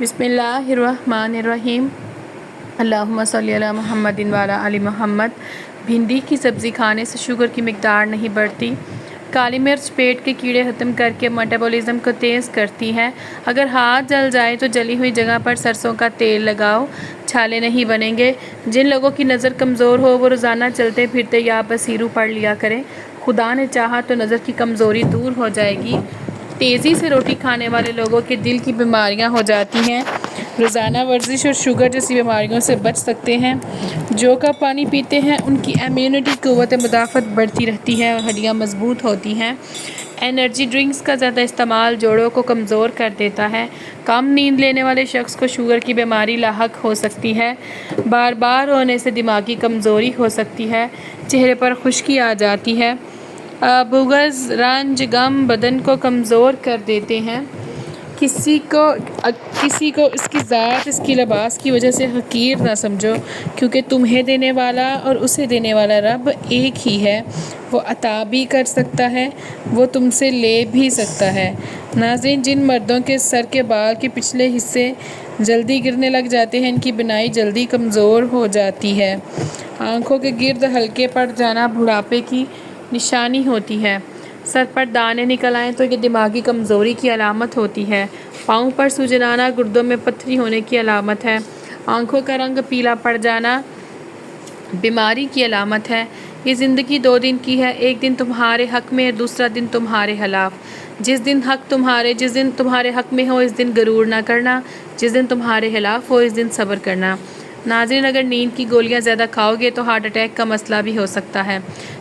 بسم اللہ الرحمن الرحیم۔ اللہم صلی علی محمد و علی آل محمد۔ بھنڈی کی سبزی کھانے سے شوگر کی مقدار نہیں بڑھتی۔ کالی مرچ پیٹ کے کیڑے ختم کر کے میٹابولزم کو تیز کرتی ہے۔ اگر ہاتھ جل جائے تو جلی ہوئی جگہ پر سرسوں کا تیل لگاؤ، چھالے نہیں بنیں گے۔ جن لوگوں کی نظر کمزور ہو وہ روزانہ چلتے پھرتے یا بصیرو پڑھ لیا کریں، خدا نے چاہا تو نظر کی کمزوری دور ہو جائے گی۔ تیزی سے روٹی کھانے والے لوگوں کے دل کی بیماریاں ہو جاتی ہیں۔ روزانہ ورزش اور شوگر جیسی بیماریوں سے بچ سکتے ہیں۔ جو کپ پانی پیتے ہیں ان کی امیونٹی قوت مدافعت بڑھتی رہتی ہے اور ہڈیاں مضبوط ہوتی ہیں۔ انرجی ڈرنکس کا زیادہ استعمال جوڑوں کو کمزور کر دیتا ہے۔ کم نیند لینے والے شخص کو شوگر کی بیماری لاحق ہو سکتی ہے۔ بار بار رونے سے دماغی کمزوری ہو سکتی ہے۔ چہرے پر خشکی آ جاتی ہے۔ بغض، رنج، غم بدن کو کمزور کر دیتے ہیں۔ کسی کو اس کی ذات، اس کی لباس کی وجہ سے حقیر نہ سمجھو، کیونکہ تمہیں دینے والا اور اسے دینے والا رب ایک ہی ہے۔ وہ عطا بھی کر سکتا ہے، وہ تم سے لے بھی سکتا ہے۔ ناظرین، جن مردوں کے سر کے بال کے پچھلے حصے جلدی گرنے لگ جاتے ہیں ان کی بینائی جلدی کمزور ہو جاتی ہے۔ آنکھوں کے گرد ہلکے پڑ جانا بڑھاپے کی نشانی ہوتی ہے۔ سر پر دانے نکل آئیں تو یہ دماغی کمزوری کی علامت ہوتی ہے۔ پاؤں پر سوجن آنا گردوں میں پتھری ہونے کی علامت ہے۔ آنکھوں کا رنگ پیلا پڑ جانا بیماری کی علامت ہے۔ یہ زندگی 2 دن کی ہے، ایک دن تمہارے حق میں اور دوسرا دن تمہارے خلاف۔ جس دن تمہارے حق میں ہو اس دن غرور نہ کرنا، جس دن تمہارے خلاف ہو اس دن صبر کرنا۔ ناظرین، اگر نیند کی گولیاں زیادہ کھاؤ گے تو ہارٹ اٹیک کا مسئلہ بھی ہو سکتا ہے۔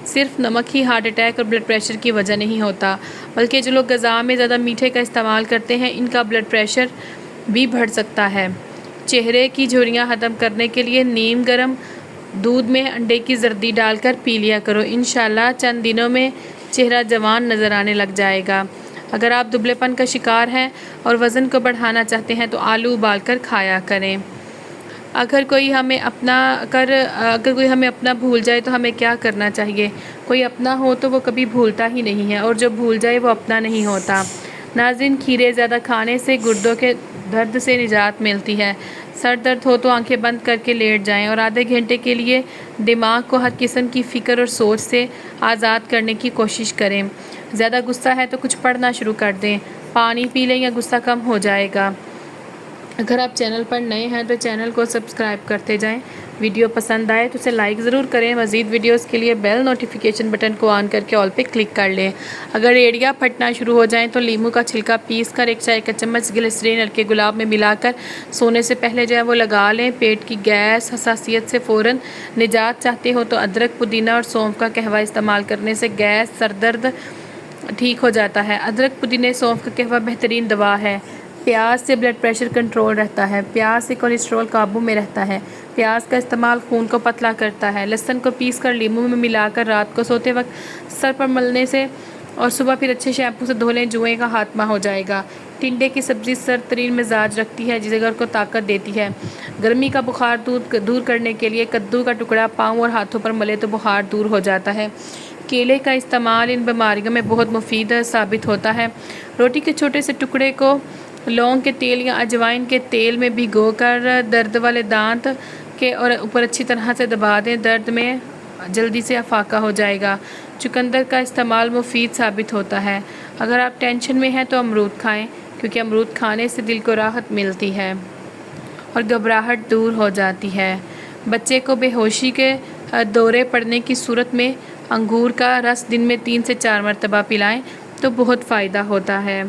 صرف نمک ہی ہارٹ اٹیک اور بلڈ پریشر کی وجہ نہیں ہوتا، بلکہ جو لوگ غذا میں زیادہ میٹھے کا استعمال کرتے ہیں ان کا بلڈ پریشر بھی بڑھ سکتا ہے۔ چہرے کی جھریاں ختم کرنے کے لیے نیم گرم دودھ میں انڈے کی زردی ڈال کر پی لیا کرو۔ انشاءاللہ چند دنوں میں چہرہ جوان نظر آنے لگ جائے گا۔ اگر آپ دبلے پن کا شکار ہیں اور وزن کو بڑھانا چاہتے ہیں تو آلو ابال کر کھایا کریں۔ اگر کوئی ہمیں اپنا بھول جائے تو ہمیں کیا کرنا چاہیے؟ کوئی اپنا ہو تو وہ کبھی بھولتا ہی نہیں ہے، اور جو بھول جائے وہ اپنا نہیں ہوتا۔ ناظرین، کھیرے زیادہ کھانے سے گردوں کے درد سے نجات ملتی ہے۔ سر درد ہو تو آنکھیں بند کر کے لیٹ جائیں اور آدھے گھنٹے کے لیے دماغ کو ہر قسم کی فکر اور سوچ سے آزاد کرنے کی کوشش کریں۔ زیادہ غصہ ہے تو کچھ پڑھنا شروع کر دیں، پانی پی لیں یا غصہ کم ہو جائے گا۔ اگر آپ چینل پر نئے ہیں تو چینل کو سبسکرائب کرتے جائیں۔ ویڈیو پسند آئے تو اسے لائک ضرور کریں۔ مزید ویڈیوز کے لیے بیل نوٹیفیکیشن بٹن کو آن کر کے آل پہ کلک کر لیں۔ اگر ایڑیاں پھٹنا شروع ہو جائیں تو لیموں کا چھلکا پیس کر 1 چائے کا چمچ گلیسرین ہلکے گلاب میں ملا کر سونے سے پہلے وہ لگا لیں۔ پیٹ کی گیس، حساسیت سے فوراً نجات چاہتے ہو تو ادرک، پودینہ اور سونف کا قہوہ استعمال کرنے سے گیس، سر درد ٹھیک ہو جاتا ہے۔ ادرک، پودینے، سونف کا قہوہ بہترین دوا ہے۔ پیاز سے بلڈ پریشر کنٹرول رہتا ہے۔ پیاز سے کولیسٹرول قابو میں رہتا ہے۔ پیاز کا استعمال خون کو پتلا کرتا ہے۔ لہسن کو پیس کر لیموں میں ملا کر رات کو سوتے وقت سر پر ملنے سے اور صبح پھر اچھے شیمپو سے دھو لیں، جوئیں کا خاتمہ ہو جائے گا۔ ٹنڈے کی سبزی سرد ترین مزاج رکھتی ہے، جگر کو طاقت دیتی ہے۔ گرمی کا بخار دور کرنے کے لیے کدو کا ٹکڑا پاؤں اور ہاتھوں پر ملے تو بخار دور ہو جاتا ہے۔ کیلے کا استعمال ان بیماریوں میں بہت مفید ثابت ہوتا ہے۔ روٹی کے چھوٹے سے ٹکڑے کو لونگ کے تیل یا اجوائن کے تیل میں بھگو کر درد والے دانت کے اور اوپر اچھی طرح سے دبا دیں، درد میں جلدی سے افاقہ ہو جائے گا۔ چقندر کا استعمال مفید ثابت ہوتا ہے۔ اگر آپ ٹینشن میں ہیں تو امرود کھائیں، کیونکہ امرود کھانے سے دل کو راحت ملتی ہے اور گھبراہٹ دور ہو جاتی ہے۔ بچے کو بے ہوشی کے دورے پڑنے کی صورت میں انگور کا رس دن میں 3 سے 4 مرتبہ پلائیں تو بہت فائدہ ہوتا ہے۔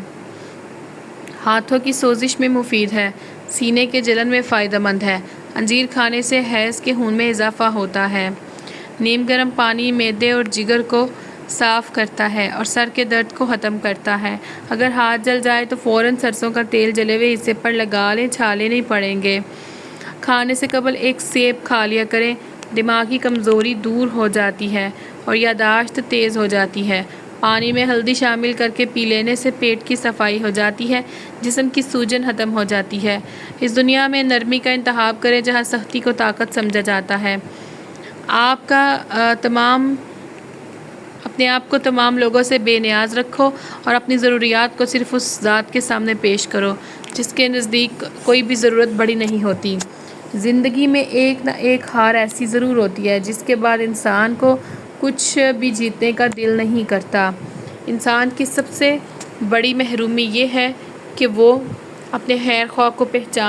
ہاتھوں کی سوزش میں مفید ہے، سینے کے جلن میں فائدہ مند ہے۔ انجیر کھانے سے حیض کے خون میں اضافہ ہوتا ہے۔ نیم گرم پانی معدے اور جگر کو صاف کرتا ہے اور سر کے درد کو ختم کرتا ہے۔ اگر ہاتھ جل جائے تو فوراً سرسوں کا تیل جلے ہوئے حصے پر لگا لیں، چھالے نہیں پڑیں گے۔ کھانے سے قبل 1 سیب کھا لیا کریں، دماغی کمزوری دور ہو جاتی ہے اور یادداشت تیز ہو جاتی ہے۔ پانی میں ہلدی شامل کر کے پی لینے سے پیٹ کی صفائی ہو جاتی ہے، جسم کی سوجن ختم ہو جاتی ہے۔ اس دنیا میں نرمی کا انتخاب کریں جہاں سختی کو طاقت سمجھا جاتا ہے۔ اپنے آپ کو تمام لوگوں سے بے نیاز رکھو اور اپنی ضروریات کو صرف اس ذات کے سامنے پیش کرو جس کے نزدیک کوئی بھی ضرورت بڑی نہیں ہوتی۔ زندگی میں ایک نہ ایک ہار ایسی ضرور ہوتی ہے جس کے بعد انسان کو کچھ بھی جیتنے کا دل نہیں کرتا۔ انسان کی سب سے بڑی محرومی یہ ہے کہ وہ اپنے خیر خواہ کو پہچان